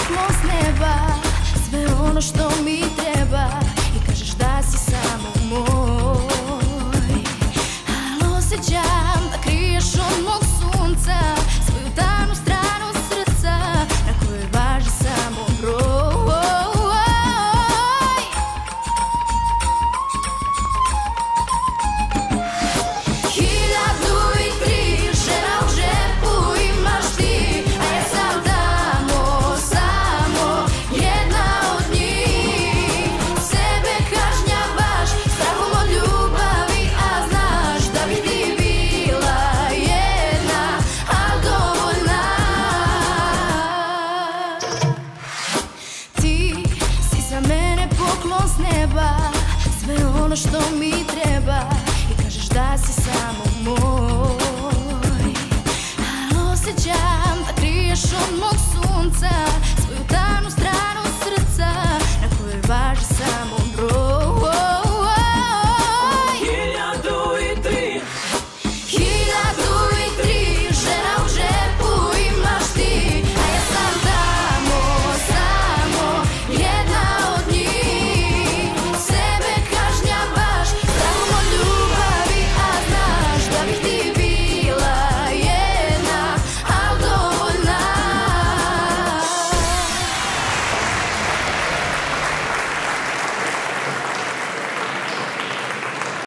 poklon s neba, sve ono što mi treba i kažeš da si samo moj. Ali osjećam da kriješ od mog sunca svoju tamnu stranu srca na kojoj važi samo broj. Sve ono što mi